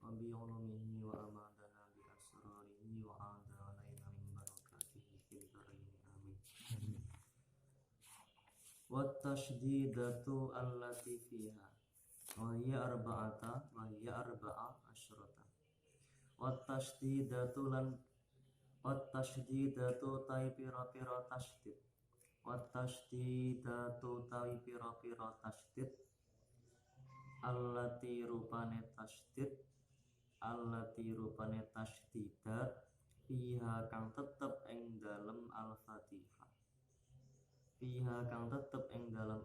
wa bi ulumihi wa amadana bi asrarihi wa a'adha alaina min barakatihi fil dharain amin. Wa tashdidatu allati fiha wa hiya arba'a asyrata. Wa tashdidatu ta'i pira-pira tashdid. Wa tashdidatu ta'i pira-pira tashdid allati rupane tashdidat fiha kang tetep ing dalem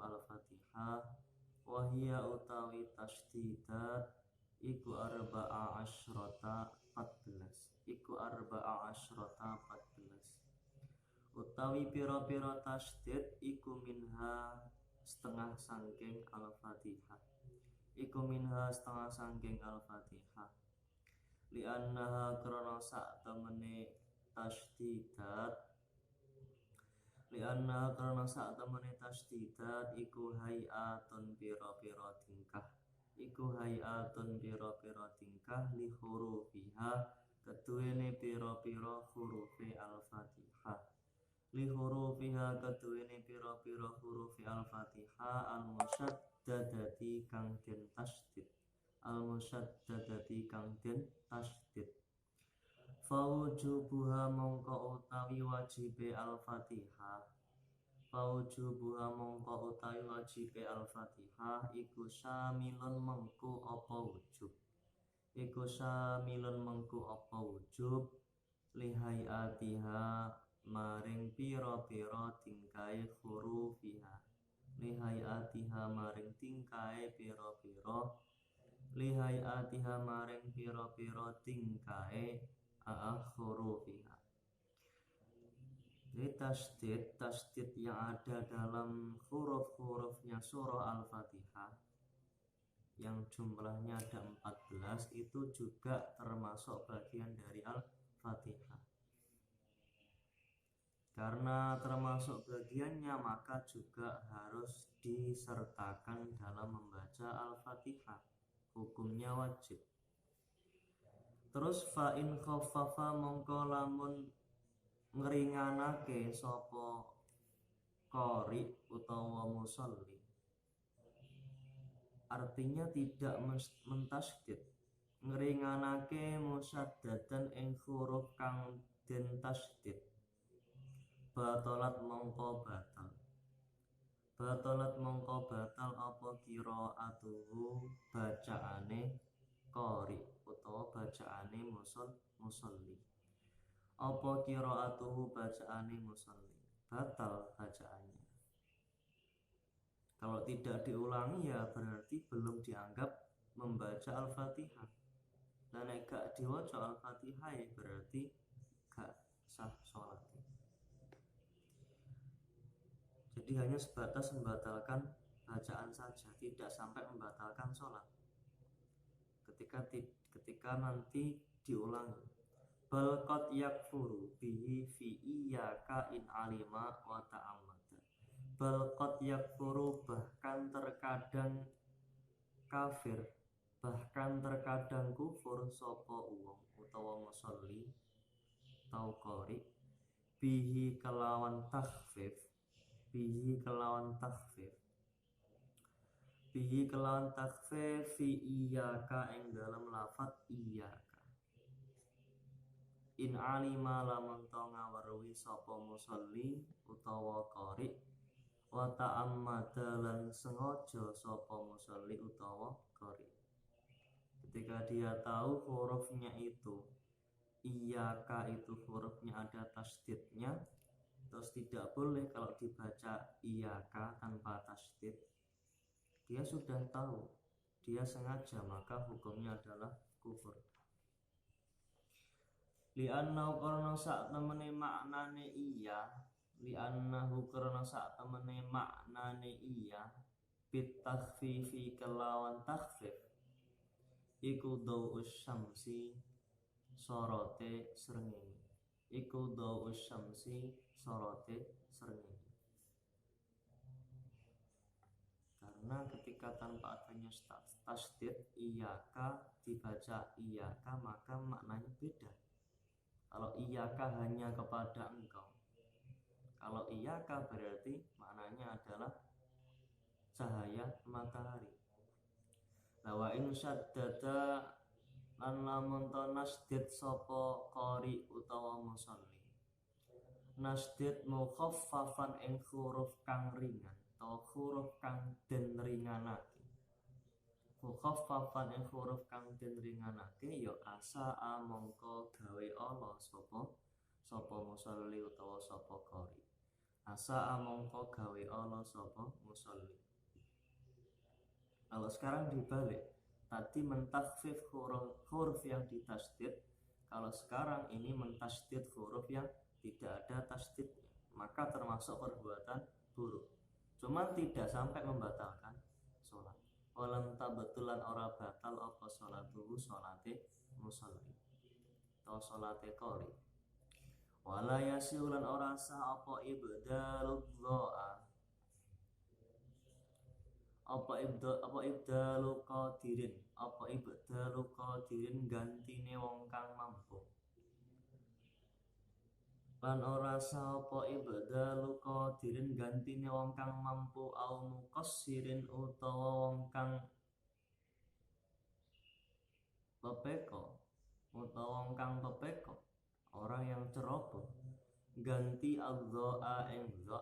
al-Fatihah. Wa hiya utawi tashdidat iku arba'a asyrata 14. Utawi pira-pira tasydid iku minha setengah sangking al-Fatihah. Li'annaha krana sak temene tasdidat iku hayatun pira-pira tingkah li hurufiha keduwene pira-pira hurufe al-Fatihah. Al-musyaddadati kang den tasydid. Fawujubuha mongko utawi wajibe al-Fatihah iku syamilun mengku apa wujub lihayatiha maring pira-pira tingkae hurufiha. Hurufiha. Jadi tasydid yang ada dalam huruf-hurufnya surah Al-Fatihah yang jumlahnya ada 14 itu juga termasuk bagian dari Al-Fatihah. Karena termasuk bagiannya maka juga harus disertakan dalam membaca Al-Fatihah. Hukumnya wajib. Terus fa'in khaffafa mongko lamun ngeringanake sapa qari utawa musolli. Artinya tidak mentasydid. Ngeringanake musyaddadan ing huruf kang den tasydid. Batalat mongko batal apa qiraatuhu bacaane qari utawa bacaane musolli. Apa qiraatuhu bacaane musolli batal bacaannya. Kalau tidak diulangi ya berarti belum dianggap membaca Al-Fatihah. Dan nek gak diwaca Al-Fatihah ya berarti gak sah sholat. Jadi hanya sebatas membatalkan bacaan saja, tidak sampai membatalkan sholat. Ketika nanti diulangi. Bal qad yakfuru bihi fi iyyaka in alima wa ta'ammada. Bal qad yakfuru bahkan terkadang kufur sapa wong utawa musolli tau qari bihi kelawan takhfif fi iyyaka ing dalam lafaz iyyaka. In alima lamun to ngaweruhi sapa musolli utawa qari wa ta'ammada lan sengaja sapa musolli utawa qari. Ketika dia tahu hurufnya itu iyyaka itu hurufnya ada tasydidnya, terus tidak boleh kalau dibaca iyyaka tanpa tasydid. Dia sudah tahu, dia sengaja, maka hukumnya adalah kufur. Li'annahu karena sak temene maknane iya bitakhfifi kelawan takhfif iku dawu syamsi sorote srengenge. Karena Karena ketika tanpa adanya tasdid iyaka dibaca iyaka, maka maknanya beda. Kalau iyaka hanya kepada engkau, kalau iyaka berarti maknanya adalah cahaya matahari. Wa in syaddada lan lamun to nasdid sapa qari utawa musalli. Nasdid mukhaffafan ing huruf kang ringan atau huruf kang den ringanake. Mukhaffafan ing huruf kang den ringanake ya asa mongko gawe Allah sapa musalli utawa sapa qari. Asa mongko gawe Allah sapa musalli. Kalau sekarang dibalik, tadi mentasdid huruf yang ditasdid, kalau sekarang ini mentasdid huruf yang tidak ada tasdid, maka termasuk perbuatan buruk. Cuman tidak sampai membatalkan sholat. Walam tabetulan ora batal apa sholatuhu sholate musalli atau sholate qari. Wala yasiulan ora sah apa ibdalud dha'a, apa ibdalu qadirin gantine wong kang mampu. Lan ora sapa ibdalu qadirin gantine wong kang mampu au muqassirin utawa wong kang pepeko orang yang ceroboh ganti adza'a ing dha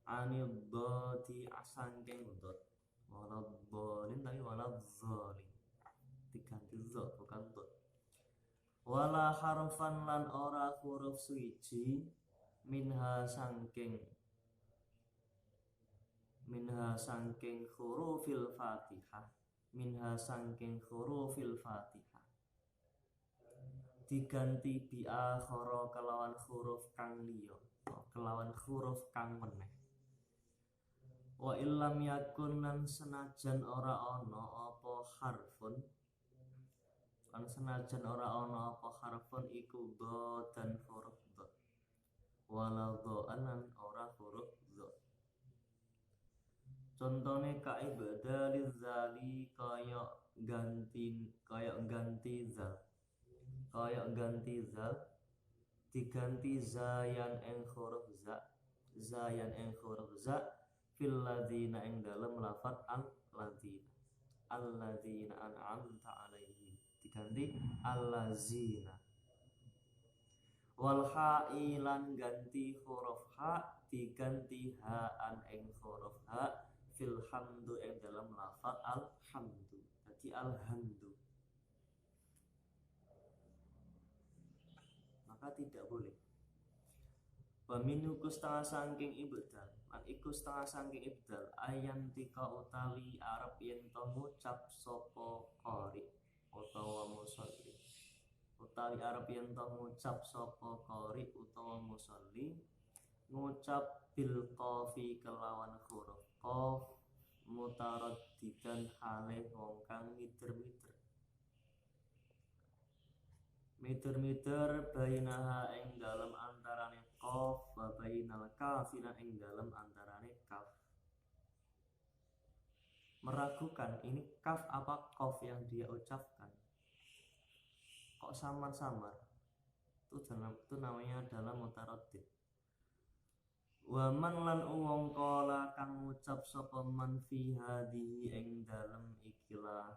anil dhati asangking dot wala dhalin tapi wala dhalim diganti dha bukan dot. Wala harfan lan ora huruf suci minha sangking hurufil Fatihah diganti bi akhara kelawan huruf kang liya kelawan huruf kang meneh. Wa illam yakun lan senajan ora ana apa harfun iku dha dan huruf dha wala dha'an ora huruf dha. Contone ka ibdaliz zali kaya ganti zal diganti zayan ing huruf za fil ladzina ing dalem lafat alladzina an'amta alaihim diganti allazina. Wal ha'ilan ganti huruf ha diganti ha'an ing huruf ha fil hamdu ing dalam lafat alhamdu jadi alhamdu, maka tidak boleh. Wa minhu setengah sangking ibdal lan iku setengah sangking ibdal ayam tika utawi arep yen to ngucap sapa qari utawa musalli ngucap bil qafi kelawan huruf qaf mutaraddidan hale wong kang miter bainaha ing dalem antarane qaf wa bainal kafina ing dalem antarane kaf. Meragukan ini kaf apa qaf yang dia ucapkan, kok samar-samar, itu namanya adalah mutaraddid. Wa man lan wong kala kang ngucap sapa man fi hadhihi ing dalem ikilah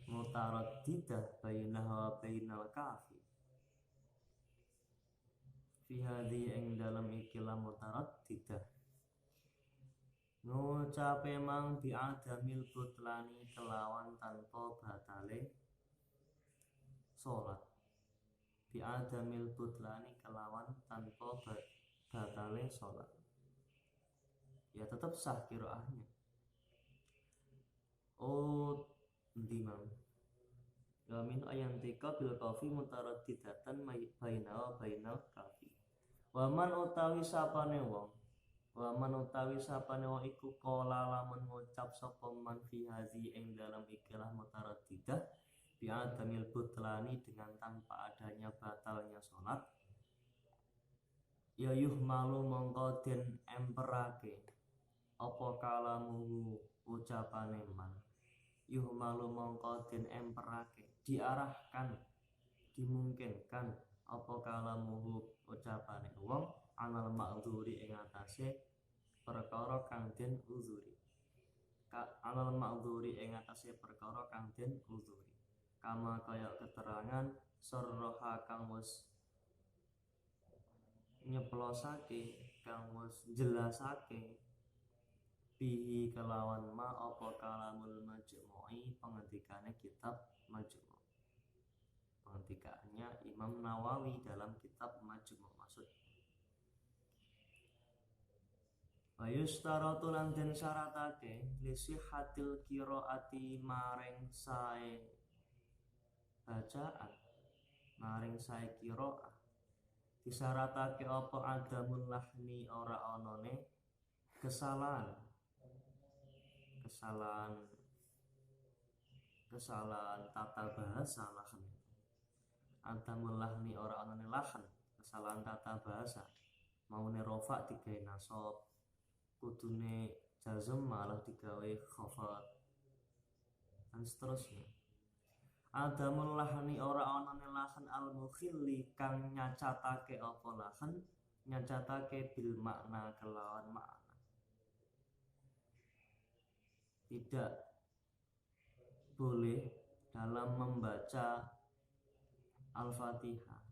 mutaraddidah bainaha wa bainal kafi fi hadhihi ing dalem ikilah mutaraddidah ngucape mang bi'adamil butlani kelawan tanpa batale salat ya tetap sah qiraahnya. Ndimam wa min ayantika bil qafi mutaraddidatan bainahu bainal kafi. Wa man utawi sapane wong iku kala lamun ngucap sapa man fi hazi ing dalam ikilah mutaraddidah bi adamil butlani dengan tanpa adanya batalnya salat ya yuhmalu mongko den emperake apa kalamuhu ucapane man yuhmalu mongko den emperake diarahkan dimungkinkan apa kalamuhu ucapane wong anal ma'dzuri ing atase perkara kang den uzuri anal ma'dzuri ing atase perkara kang den uzuri kama kaya keterangan sarraha kang wis nyeplosake kang wis jelasake bihi kelawan ma apa kalamul majmu'i pengendikane kitab majmu' pengendikaannya Imam Nawawi dalam kitab majmu' maksud wa yustaratu lan den syaratake li sihhatil qiraati maring sae bacaan maring sae qiraah disyaratake apa adamul lahni ora onone kesalahan tata bahasa lahan adamul lahni ora onone lahan kesalahan tata bahasa maune rofa digawe nasab kudune jazm malah digawe khafat dan seterusnya adamul lahni ora onone lahan al mukhilli kang nyacatake apa lahan nyacatake bil makna kelawan makna tidak boleh dalam membaca Al-Fatihah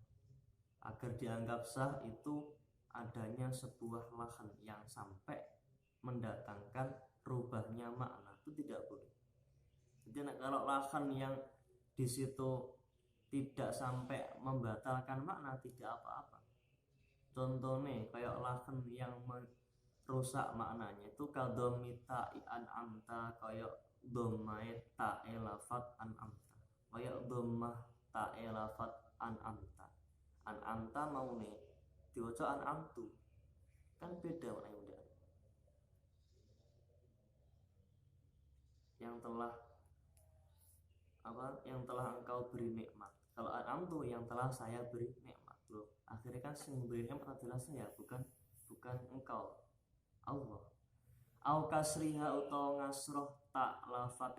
agar dianggap sah itu adanya sebuah lahan yang sampai mendatangkan rubahnya makna itu tidak boleh. Jadi kalau lahan yang di situ tidak sampai membatalkan makna tidak apa-apa. Contohnya kayak lahan yang merusak maknanya itu kadomita an amta kayak domai ta'e lafat an amta kayak domah ta'e lafat an amta mau nih diwaca an amtu kan beda maknanya yang telah engkau beri nikmat. Kalau an'amtu yang telah saya beri nikmat. Loh, akhirnya kan yang beri nikmat adalah saya, bukan engkau, Allah. Au kasriha utawa ngasroh tak lafat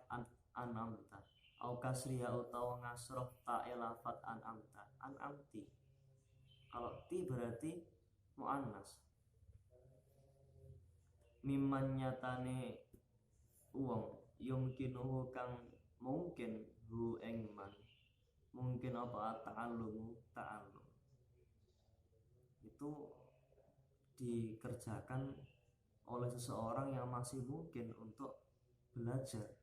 an'amta. Au kasriha utawa ngasroh tak lafat an'amta. An'amti. Kalau ti berarti muannas. Mimman nyatane uang yumkinuhu kang mungkin hu engman mungkin apa ta'allum itu dikerjakan oleh seseorang yang masih mungkin untuk belajar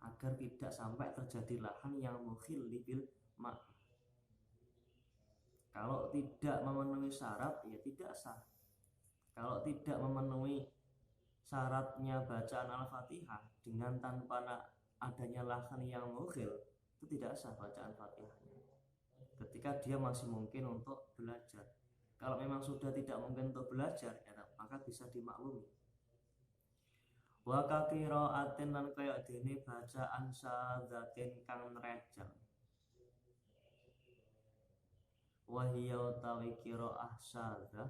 agar tidak sampai terjadi lahan yang mukhilli bil makna. Kalau tidak memenuhi syarat ya tidak sah. Kalau tidak memenuhi syaratnya bacaan Al-Fatihah dengan tanpa adanya lahan yang mukhil itu tidak sah bacaan Fatihahnya ketika dia masih mungkin untuk belajar. Kalau memang sudah tidak mungkin untuk belajar ya, maka bisa dimaklumi. Wa qiraatin lan kaya dene bacaan syadzatin kang nrejang wa hiya utawi qiraah syadzah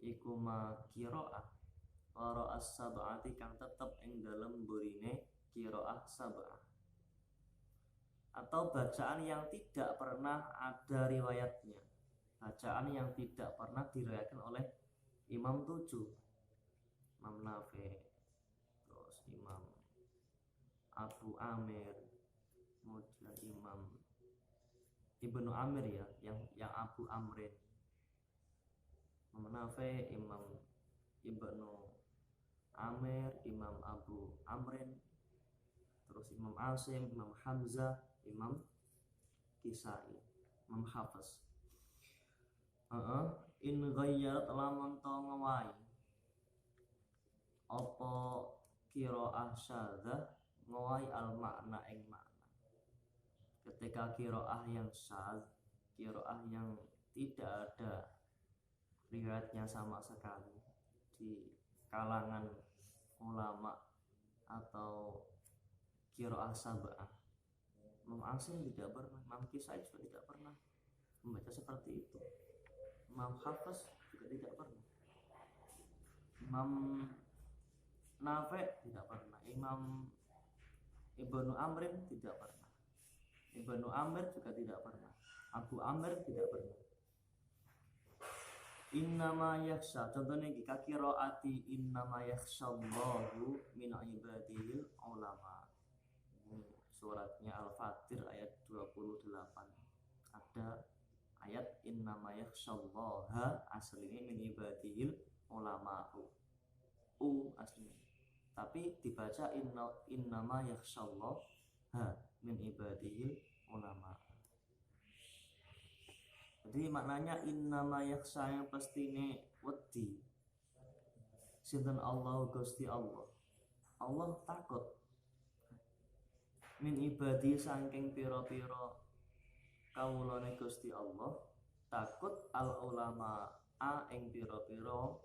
iku ma qiraah para as-sab'ati kang tetep ing dalem burine qiraah sab'ah atau bacaan yang tidak pernah ada riwayatnya, bacaan yang tidak pernah diriwayatkan oleh Imam 7, Imam Nafi, terus Imam Abu Amir, kemudian Imam Ibnu Amir ya, yang Abu Amrin, Imam Nafi, Imam Ibnu Amir, Imam Abu Amrin, terus Imam Asim, Imam Hamzah, Imam Kisai, Imam Hafiz. In ghayyarat lamun to ngewai apa qiraah syadzah ngewai al makna ing makna. Ketika qiraah yang syadz, qiraah yang tidak ada riwayatnya sama sekali di kalangan ulama atau qiraah sab'ah, Imam Asim tidak pernah, Imam Kisai juga tidak pernah membaca seperti itu, Imam Hafiz juga tidak pernah, Imam Nafi' tidak pernah. Imam Ibnu Amrin tidak pernah. Ibnu Amir juga tidak pernah. Abu Amir tidak pernah. Innama yakhsha, contohnya di qiraati innama yakhshallahu min ibadil ulama. Ini suratnya Al-Fatir ayat 28. Ada ayat innama yakhshallaha, aslinya min ibadil ulama. Aslinya. Tapi dibaca innama yakhshallaha min ibadil ulama. Jadi maknanya innama yakhsha yang pastine wedi. Sinten Allah Gusti Allah. Allah takut. Min ibadi saking pira-pira kawulane Gusti Allah, takut al ulama ing pira-pira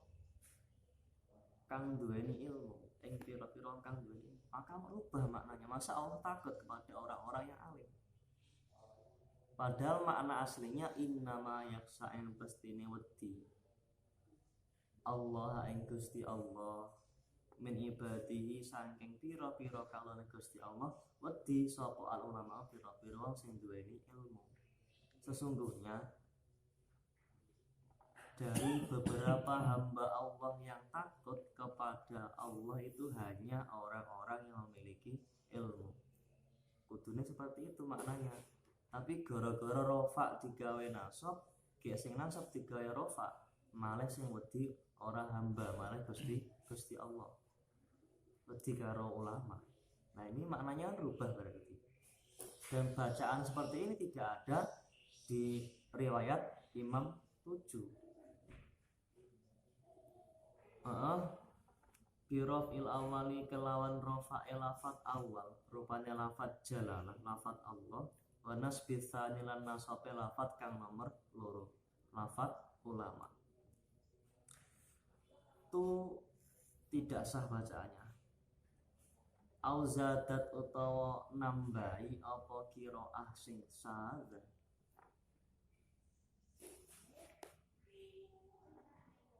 kang duweni ilmu, ing pira-pira kang duweni. Maka merubah maknanya. Masa Allah takut kepada orang-orang yang alim? Padahal makna aslinya innama yakhsha yang pastine wedi. Allah ing Gusti Allah min ibadihi saking pira-pira kalane Gusti Allah wedi sapa al ulama pira-pira sing duweni ilmu. Sesungguhnya dari beberapa hamba Allah yang takut kepada Allah itu hanya orang-orang yang memiliki ilmu. Kudune seperti itu maknanya. Tapi gara-gara rofa digawe nasab, gek sing nasab digawe rofa, malah sing wedi orang hamba, malah Gusti Allah. Wedi karo ulama. Nah, ini maknanya rubah berarti. Dan bacaan seperti ini tidak ada di riwayat Imam 7. Birofil awali kelawan rofa lafat awal, rupanya lafat jalalah, lafat Allah. Wanas bisa nilan nasope lafat kang nomor loro, lafat ulama. Itu tidak sah bacaannya. Auzadat utawa nambahi apa qiraah sing sadz.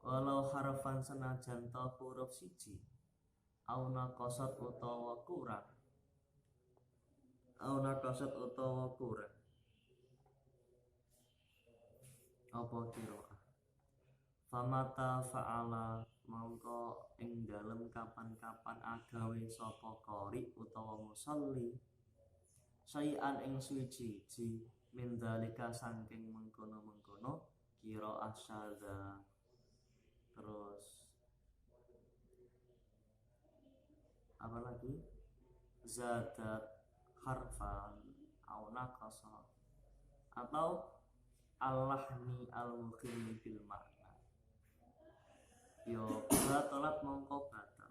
Walau harfan senajan ta huruf siji, au naqasat utawa kurang. Apa qiraah? Famata fa'ala mongko ing dalem kapan-kapan agawe sapa qari utawa musalli sayan ing suci min dalika saking mengkono-mengkono qiraah syadza. Terus apa lagi? Zadat harfan au naqasa atau al-lahni al-mukhilli bil makna. Yo batalat mongko batal.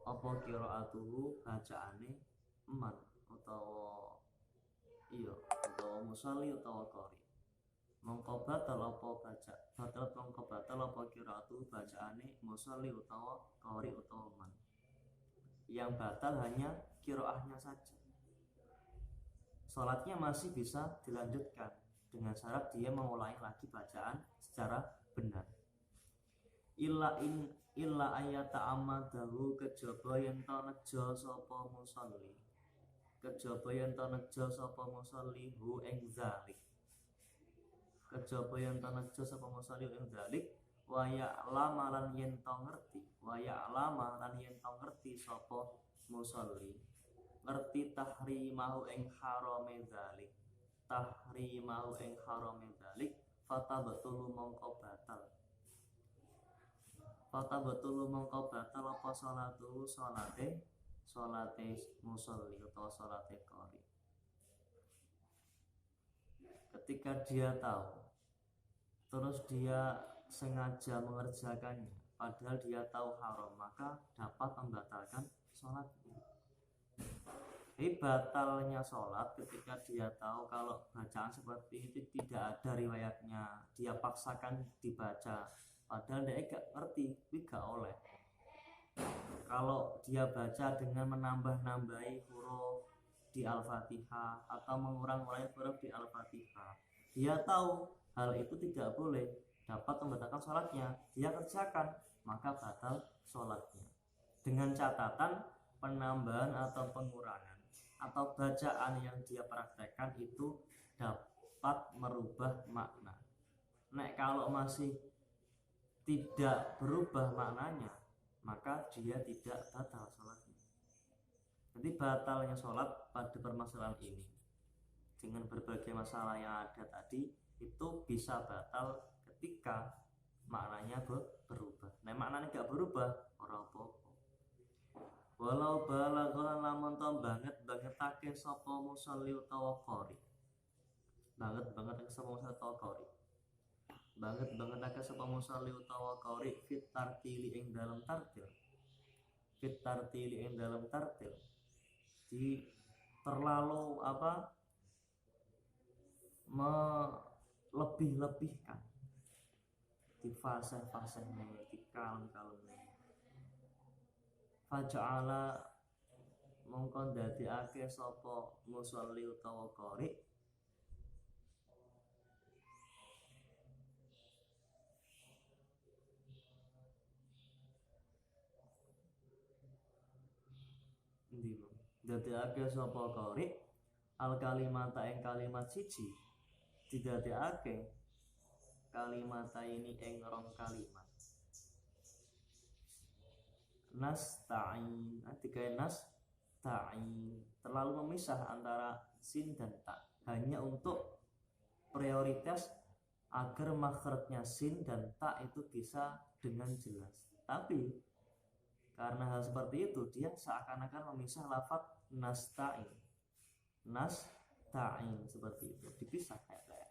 Apa qiraatuhu bacaane man utawa musalli utawa qari. Mongko batal apa qiraatuhu bacaane musalli utawa qari utawa man. Yang batal hanya qiraahnya saja. Salatnya masih bisa dilanjutkan dengan syarat dia mengulangi lagi bacaan secara benar. Illa ayata amadahu kejaba yen ta nejo sapa musalli. Hu ing zalik. Kejaba yen ta nejo sapa musalli ing zalik. Wa ya'lama lan yen ta ngerti sapa musalli ngerti tahrimahu ing harame zalik fatabatulu mongko batal apa salate musalli atau salate qari. Ketika dia tahu terus dia sengaja mengerjakannya padahal dia tahu haram, maka dapat membatalkan sholatnya. Jadi batalnya sholat ketika dia tahu kalau bacaan seperti itu tidak ada riwayatnya, dia paksakan dibaca padahal dia gak ngerti, gak oleh. Kalau dia baca dengan menambah-nambahi huruf di Al-Fatihah atau mengurang-urangi huruf di Al-Fatihah, dia tahu hal itu tidak boleh, dapat membatalkan sholatnya, dia kerjakan, maka batal sholatnya. Dengan catatan penambahan atau pengurangan atau bacaan yang dia praktekkan itu dapat merubah makna. Nek kalau masih tidak berubah maknanya, maka dia tidak batal sholatnya. Jadi batalnya sholat pada permasalahan ini dengan berbagai masalah yang ada tadi itu bisa batal ketika maknanya berubah. Nah maknanya gak berubah, orang apa-apa. Walau balagolan lamun to bangetake sapa musolli utawa qori. Banget sapa musolli utawa qori. Bangetake sapa musolli utawa qori fit tartili ing dalam tartil. Fit tartili ing dalam tartil. Di terlalu melebih-lebihkan di fase-fasenya, di kalem-kalemnya. Faja'ala mongko ndadekake sapa musolli utawa qori ndadekake sapa qori al kalimata ing kalimat siji didadekake kalimata ini ing rong kalimat nasta'in nasta'in terlalu memisah antara sin dan ta hanya untuk prioritas agar makhrajnya sin dan ta itu bisa dengan jelas. Tapi karena hal seperti itu dia seakan-akan memisah lafaz nasta'in seperti itu, dipisah kayak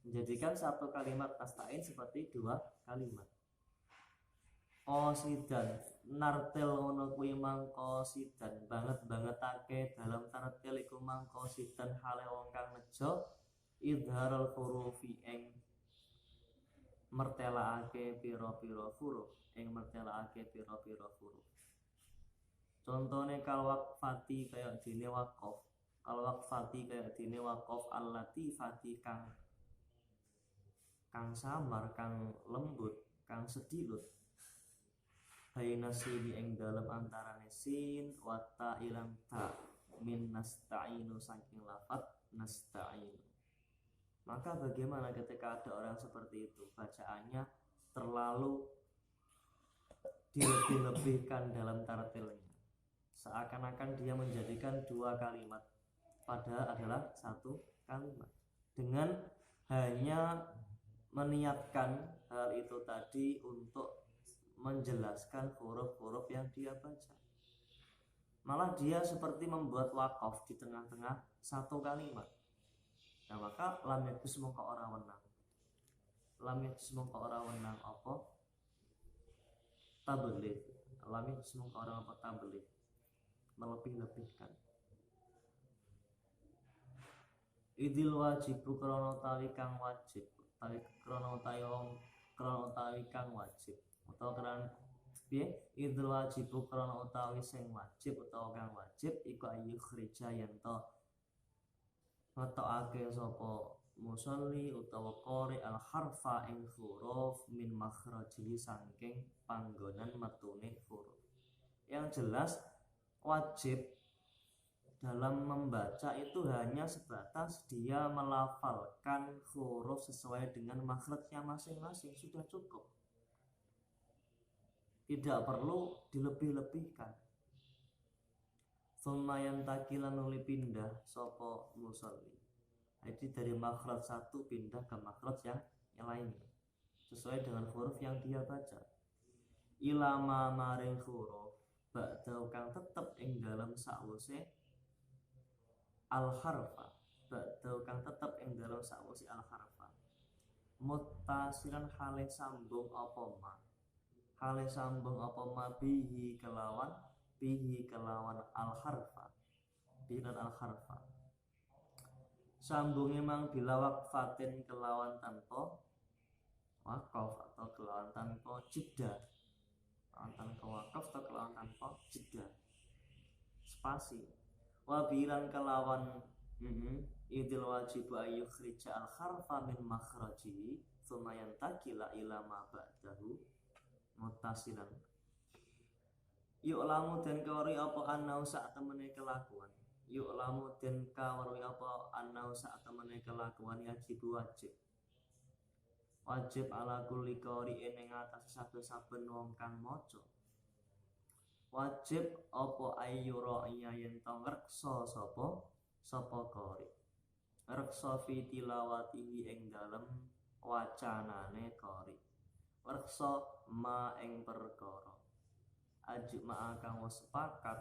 menjadikan satu kalimat nasta'in seperti dua kalimat. Qasidan nartil ngono kuwi mang qasidan bangetake dalam tartil iku mang qasidan hale wong kang nejo idharul hurufi ing mertelaake pira-pira huruf contone kal waqfati kaya dene waqaf allati fati kang samar kang lembut kang sedilut baina sini ing dalam antarane sin wa ta ilang ta min nasta'inu saking lafaz nasta'inu. Maka bagaimana ketika ada orang seperti itu, bacaannya terlalu dilebih-lebihkan dalam tartilnya, seakan-akan dia menjadikan dua kalimat padahal adalah satu kalimat, dengan hanya meniatkan hal itu tadi untuk menjelaskan huruf-huruf yang dia baca. Malah dia seperti membuat wakaf di tengah-tengah satu kalimat. Nah maka lam yajuz mongko ora wenang apa tabligh. Lam yajuz mongko ora apa tabligh, melebih-lebihkan. Idil wajibu krana utawi kang wajib utawa krana piye idul wajibu krana utawi sing wajib utawa kang wajib iku ayu khrija yen to ngetokake sapa musolli utawa qori al harfa ing huruf min makhrajihi saking panggonan metune huruf. Yang jelas wajib dalam membaca itu hanya sebatas dia melafalkan huruf sesuai dengan makhrajnya masing-masing, sudah cukup. Tidak perlu dilebih-lebihkan. Summayan takilan nuli pindah sopo musolli. Jadi dari makhraj satu pindah ke makhraj yang lainnya sesuai dengan huruf yang dia baca. Ilama maring huruf ba'da kang tetep ing dalam sakwuse al harfa. Ba'da kang tetep ing dalam sakwuse al harfa. Muttasilan hale sambung apa ma. Hale sambung apa ma bihi kelawan al harfa. Bilan al harfa. Sambungnya mang bila waqfatin kelawan tanpa waqaf atau kelawan tanpa jeda. Tanpa waqaf atau kelawan tanpa jeda. Spasi. Wa bilan kelawan idil wajibu ayyukhrija al harfa min makhrajihi thumma yantakila ila ma ba'dahu muttasilan. Yuk lamu den kawari apa annau sak temene kelakuan. Yuk lamu den kawari apa annau sak temene kelakuan yajibu wajib. Wajib ala kulli qari ing atas saben-saben wong kang maca. Wajib apa ayyura yen to ngreksa sapa qari. Ngreksa fi tilawatihi ing dalem wacanane qari. Ngreksa ma ing perkara. Ajma'a kang wis sepakat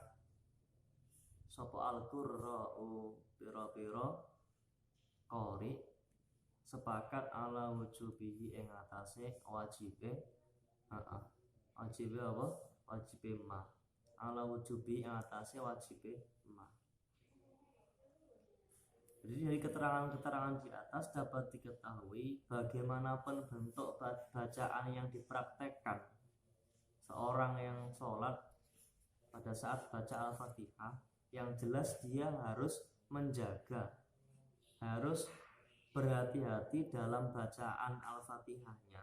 sapa al-qurra'u pira-pira qari sepakat ala wujubihi ing atase wajibe wajibe apa? Wajibe ma. Ala wujubi ing atase wajibe ma. Jadi dari keterangan-keterangan di atas dapat diketahui bagaimanapun bentuk bacaan yang dipraktekkan seorang yang sholat pada saat baca Al-Fatihah, yang jelas dia harus menjaga, harus berhati-hati dalam bacaan Al-Fatihahnya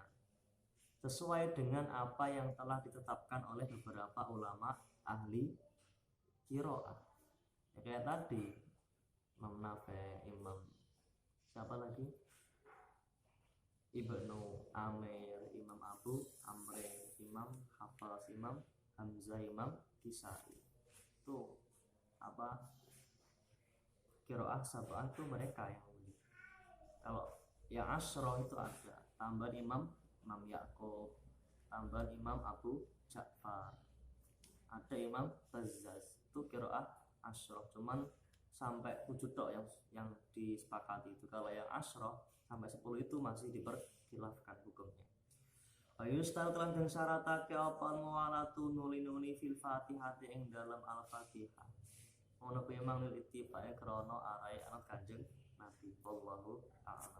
sesuai dengan apa yang telah ditetapkan oleh beberapa ulama ahli qiraah. Ya, kayak tadi Imam Nafi, Imam siapa lagi? Ibnu Amir, Imam Abu Amrin, Imam Hafaz, Imam Hamzah, Imam Kisai. Itu apa? Qiraah sab'ah itu mereka yang begitu. Kalau yang asyra itu ada tambahan Imam Ya'qub, tambahan Imam Abu Ja'far, ada Imam Bazzaz. Itu qiraah asyra, cuman sampai 7 tok yang disepakati itu. Kalau yang asyra sampai 10 itu masih diperkhilafkan hukumnya. Ayustar telah dan syaratake apa muwalatu nuli fil Fatihati ing dalam Al-Fatihah. Ono memang lil ittifae krana arae Kanjeng Nabi sallallahu alaihi